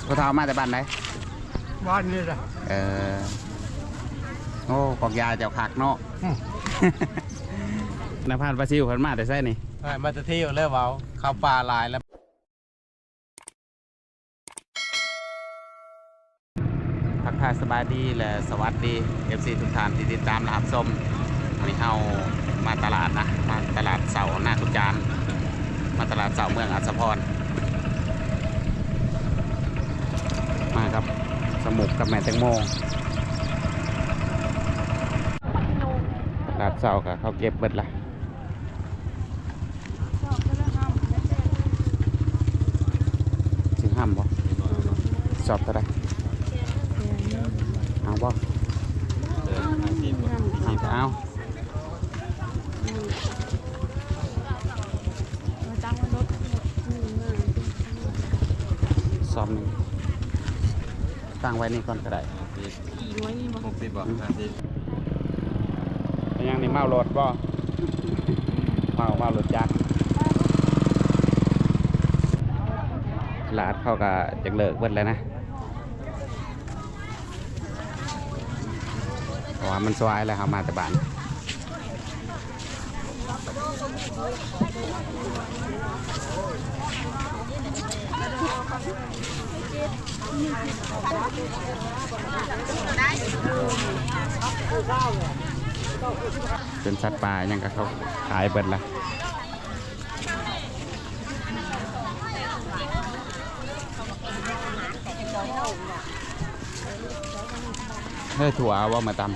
ผู้เฒ่ามาแต่บ้านไหนบ้านนี่แหละโอ้กอกยาเจ้าขักเนาะนภาพปลาซิวเพิ่นมาแต่ไสนี่มาจะเที่ยวเลยเว้าเข้าป่าลายแล้วทักทายสบายดีและสวัสดี FC ทุกท่านที่ติดตามนะครับส้มวันนี้เอามาตลาดนะมาตลาดเสาหน้ากุจานมาตลาดเสาเมืองอัศพรมาครับสมุกกับแม่แตงโมตลาดเสากับเขาเก็บเบิดละถึงห้ามบ่สอบเท่าไรเอาบ่เอาสอบหนึ่งตั้งไว้นี่ก่อนก็ได้60 บ่ยังนี่เมารถบ่เมารถจักรหลาดเข้ากับจักเลิกเบิดแล้วนะเพราะว่ามันสวายแล้วครับมาแต่บ้านเป็นสัตว์ป่ายังกับเขาขายเบิดละเฮ้ยถั่วว่ามาตำ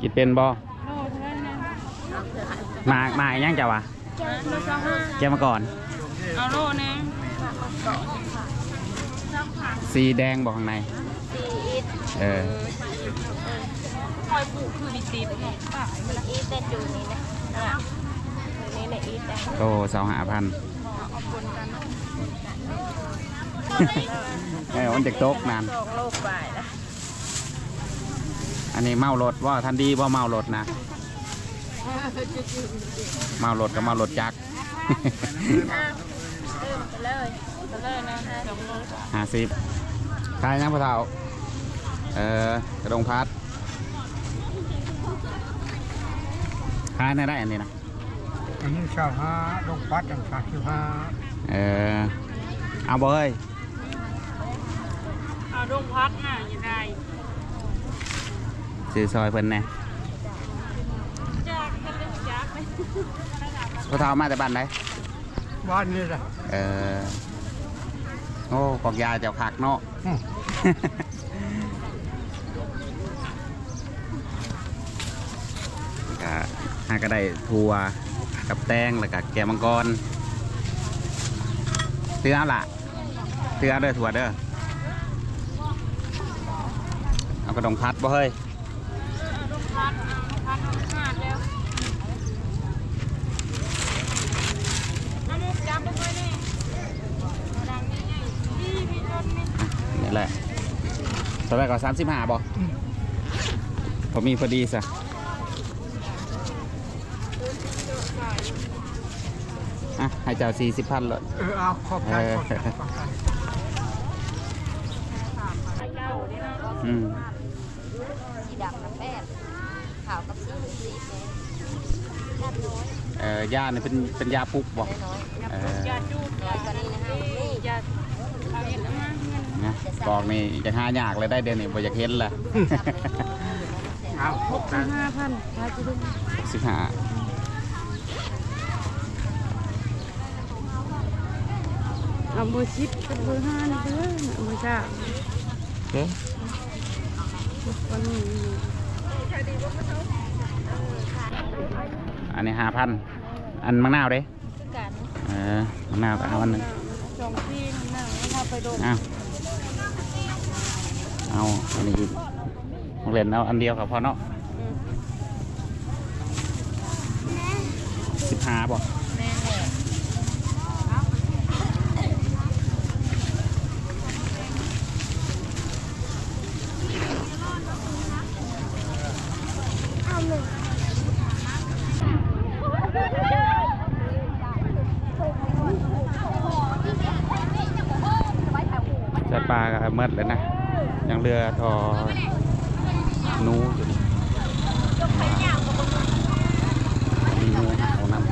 กินเป็นบ่มายังจ้าวะแกมาก่อนเอาโลนึงสีแดงบอกข้างในคอยปลูกคือดิติดอีเต้นอยู่นี่นะนี่ในอีเต้นโต25,000มันจะตกนาน2 โลไปนะอันนี้เมารถว่าทันดีว่าเมารถนะเมารถกับเมารถจักรเลยนะ50ขายยังพ่อเฒ่ากระดงพัดขายได้อันนี้นะอันนี้25ลงพัดอัน35เอาบ่เฮ้ยเอาลงพัดน่ะยังไงซื้อซอยเพิ่นแน่พ่อเฒ่ามาแต่บ้านไหนบ้านนี่แหละโอ้กอกยาเจ้าขักเนาะก็ได้ถั่วกับแตงแล้วก็แกงมังกรเตื้อละเตื้อเด้อถั่วเด้อเอากระดงพัดบ่เฮ้ยนี่แหละตอนแรกก็35บ่ผมมีพอดีซะให้เจ้า40,000เลยเอาขอบใจสีดำกับแป้งขาวกับสียาเนี่ยเป็นยาปลุกบ่ยาจูดตอนนี้นะคะนี่ยาเอาเห็นนะกองนี่จะหายากเลยได้เดือนนี้บ่อยากเห็นแหละเอา65,000 65เอาเบอร์10กับเบอร์5นี่เด้อเอาเบอร์9อันนี้5,000อันมะนาวเด้มะนาวก็เอาอันนึงเอาอันนี้อีกโรงเรียนเอาอันเดียวกับพอเนาะ15บ่ ลาก็เมื่อเลยนะยังเรือทอนูอยู่นี่มีนูเอาน้ำ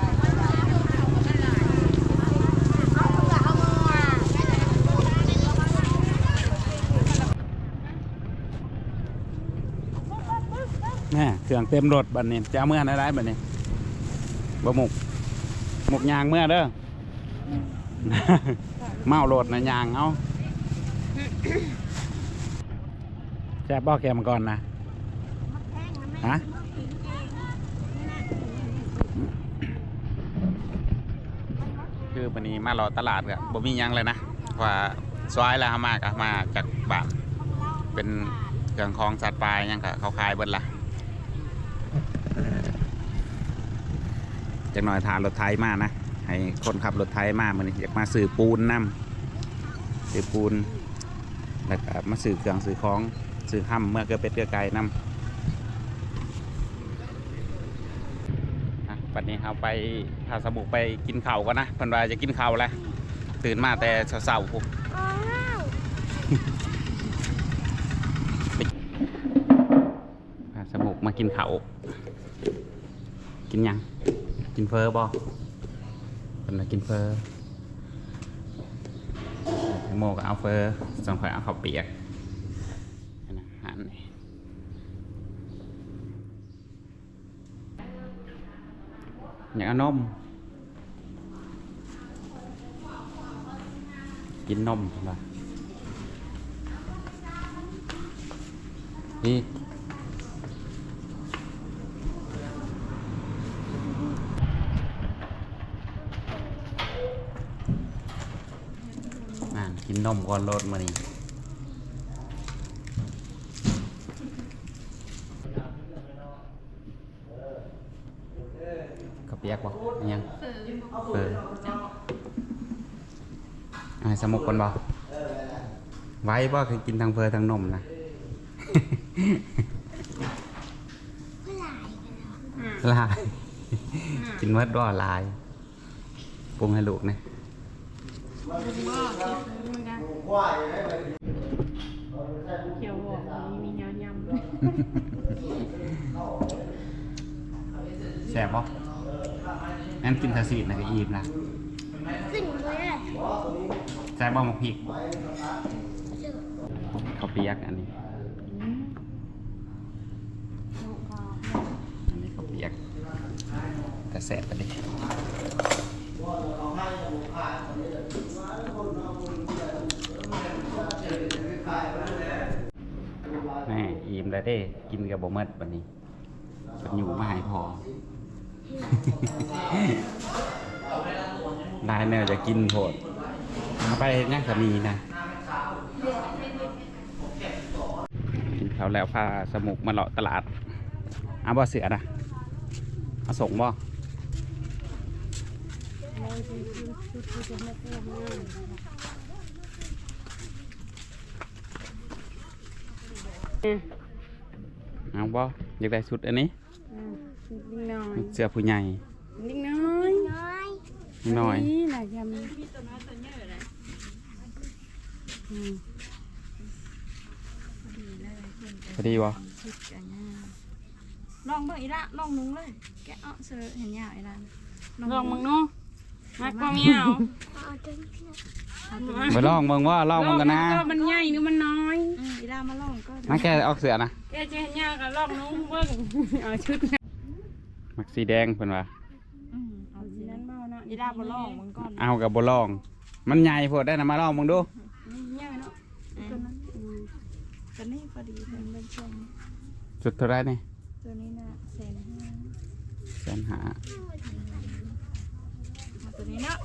แม่เครื่องเต็มรถบัดนี้จะเอาเมื่อได้บัดนี้บะหมกยางเมื่อเด้อ เมาโหลดนะยางเอาแซ่บบ่แกมาก่อนนะฮะคือวันนี้มารอตลาดกับบ่มีหยังเลยนะว่าซอยแล้วมากอะมาจากบ้านเป็นเครื่องของสัตว์ปลายังกะเขาขายเบิดละจากหน่อยทานรถไทยมานะให้คนขับรถไทยมามันอยากมาสื่อปูนน้ำสื่อปูนแล้วก็มาสื่อเครื่องสื่อของสื่อห้ำเมื่อเกิดเป็ดเกิดไก่น้ำวันนี้เราไปพาสมุกไปกินข้าวกันนะเพิ่นว่าจะกินข้าวแล้วตื่นมาแต่เช้าๆพวกพาสมุกมากินข้าวกินยังกินเฟอร์บ่เป็นมากินเฟอร์โมก็เอาเฟอร์สองข่อยเอาข้าวเปียกนะหันอยากเอานมกินนมใช่ปะนี่กินนมก่อนรถมานี่กระเปียกบ่ยังเปิดสมุกก่อนบ่ไว้บ่คือกินทั้งเฟอทั้งนมนะ ลายกินเมื่อด้อลายปรุงให้ลูกนะเขียวหวานมียำยำ แซ่บบ่งั้นกินทาสีนะก็อิ่มนะ ขึ้นเลย แซ่บบ่หมกพริกข้าวเปียกอันนี้ข้าวเปียกแต่แซ่บไปดินี่อิ่มแล้วเด้กินกับบ่หมดบัดนี้มันอยู่มาให้พอ ได้แนวจะกินโพดเอาไปนั่งสามีนะกินเขาวแล้วพาสมุกมาเลาะตลาดเอาบ่เสือนะเอาส่งบ่เอาบ่อยากได้ชุดอันนี้เสื้อผู้ใหญ่นิดน้อยน้อย นี่แหละยำพอดีบ่ลองเบิ่งอีละลองนุ้งเลยแกะเสือเห็นยาวอีละลองมึงนู้มากกว่าเมียว ไปลองมึงว่าลองมึงกันนะ มันใหญ่หรือมันน้อยอีละมาลองก็มาแค่ออกเสือนะแกจะเห็นยาวกับลองนุ้งเบิ่งเอาชุดมักสีแดงเพิ่นว่าเอาสีนั้นมาเนาะอีละมาลองมึงก่อนเอากับบ่ลองมันใหญ่โพดได้นะมาลองมึงดูใหญ่เนาะตัวนั้นตัวนี้พอดีเป็นชมจุดเท่าไรนี่ตัวนี้นะ150,000ตัวนี้เนาะ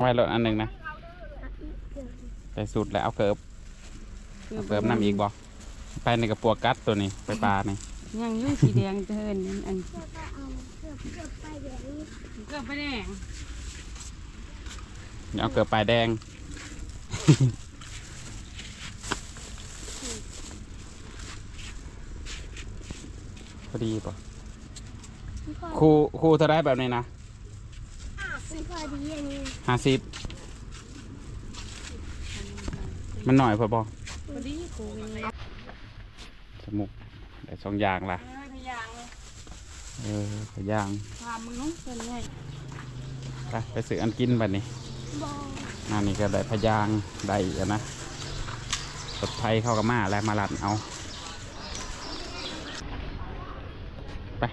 ไว้รถอันหนึ่งนะใส่สูตรแล้วเอาเกิบน้ำอีกบ่ไปในกระปัวกัดตัวนี้ไปปลานี่ยังยุ่งสีแดงเทินอันเกือบไปแดงเอาเกิบปลายแดงพอดีป่ะครูเท่าไรแบบนี้นะพอดีอันนี้50 มันหน่อยพอบ่ พอดีกูมี สมุกได้2อย่างล่ะ พยาง พะย่าง พามึงน้องเป็นไง ไปซื้ออันกินบัดนี้ บอ อันนี้ก็ได้พะย่างได้อีกแล้วนะรถไทยเข้ากับมาแล้วมาลัดเอาไป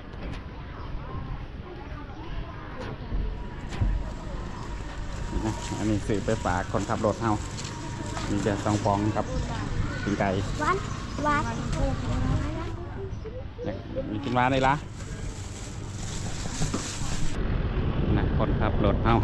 นะอันนี้ซื้อไปฝากคนขับรถเอามีแต่ซองฟองกับปิ่งไก่ วันวัน มีกินมาได้ละนะคนขับรถเอา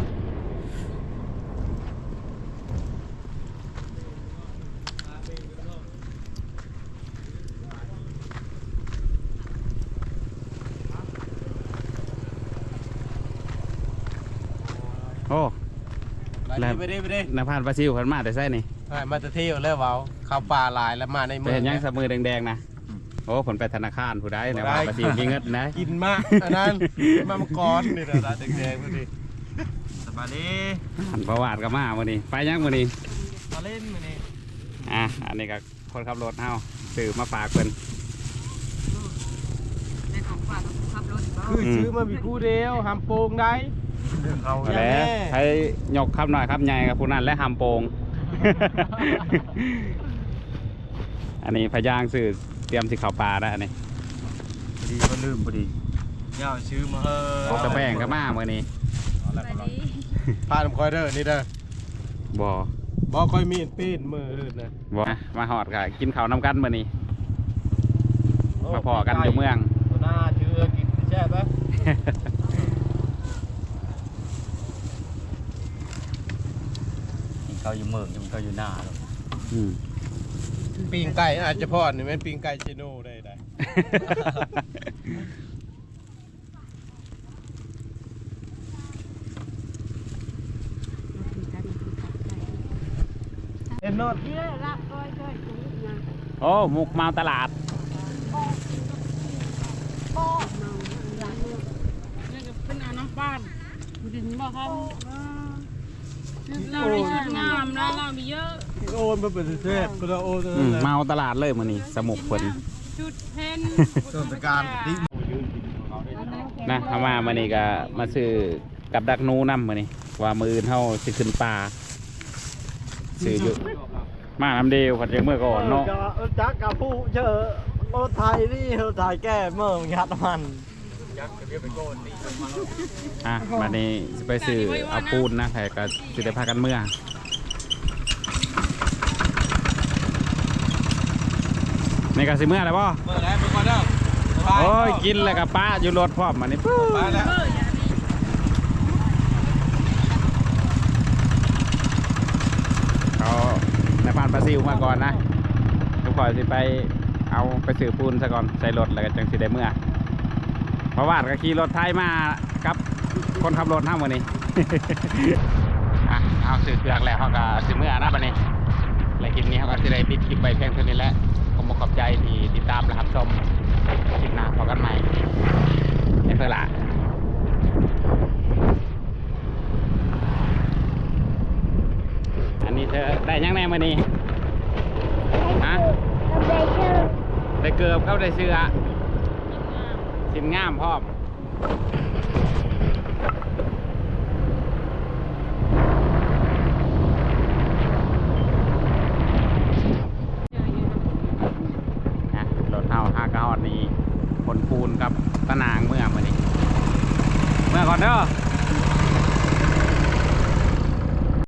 โอ้ ไปดิ นภาพปลาซิวขันมาแต่ไส้นี่ มาจะเที่ยวแล้วเว้าเข้าป่าหลายแล้วมาใน ไป เมือง เห็นยังสมือแดงๆนะโอ้ผลไปธนาคารผู้ใดนภาพปลาซิวมีเงินนะ กินมากอันนั้นมามังกรนี่นะแดงๆพอดีสบายดี หันประวัติก็มาวันนี้ไปยังวันนี้ มาเล่นมื้อนี้ อันนี้ก็คนขับรถเฮาซื้อมาฝากเพิ่น ในของฝากขับรถ คือซื้อมามีคู่เดียวหำโป่งได้เอา เอาแล้วใช้ยกครับหน่อยครับใหญ่กับผู้นั้นและหำโปง อันนี้พะย่างซื้อเตรียมสิเข่าปลาได้อันนี้ พอดีก็ลืมพอดีย่าซื้อมาเฮ้ กระแป้งก็มาเมื่อนี้ ไปดี พาน้ำคอยเด้อนี่เด้อ บ่ บ่ค่อยมีดปีนมืออื่นนะ บ่มาหอดค่ะกินข้าวน้ำกันเมื่อนี้มาพอกันอยู่เมือง ตัวหน้าเชื่อกินแช่ปะ เขาอยู่เมืองเขาอยู่หน้าหรอก อืม ปิงไก่อาจจะพอดนี่แม่นปิงไก่เชโน่ได้ได้เอ็นโนด เยอะรับก้อยก้อยกูนะ โอ้มุกเมาตลาด พ่อนี่ก็เป็นอาน้ำป้านดินบ่ครับเราได้ชุดงามแล้วเรามีเยอะ โอนมาเป็นเทพก็จะโอน เมาตลาดเลยมื่อนี้สมุกเพิ่น ชุดเพน ต้นการดิ้ง นะเข้ามามื่อนี้ก็มาซื้อกับดักหนูนำมื่อนี้ว่ามืออื่นเฮาสิขึ้นปลาซื้ออยู่มาน้ำเดียวผัดจากเมื่อก่อนเนาะ จักกับผู้เจอรถไทยนี่รถไทยแก้เมืองยัดมัน วันนี้สิไปซื้อเอาปูนนะแพก็สิได้พากันเมื่อนี่ก็สิเมื่อแล้วบ่ เมื่อไรเป็นคนเด้อ โอ้ยกินแล้วกับป้าอยู่รถพร้อมมันนี่ปุ๊บ ไปแล้ว เขาในพานปลาซิวมาก่อนนะทุกคนสิไปเอาไปซื้อปูนซะก่อนใส่รถแล้วก็จังสิได้เมื่อเพราะว่าก็ขี่รถไทยมากับคนขับรถห้ามวันนี้ เอาซื้อเกลือกแล้วเขาก็ซื้อเมื่อนะบัดนี้และคลิปนี้เขาก็สิได้ปิดคลิปไปเพียงเท่านี้แหละขอบใจที่ติดตามและรับชมคลิปหน้าพบกันใหม่ในเวลาอันนี้เธอได้ยังแน่มานี่ฮะ เบเกอร์ ได้เกือบเข้าได้เสื้อสินงามพร้อมรถเท่า5 9นี้คนปูนกับตะนางเมื่อมานี่เมื่อก่อนเด้อ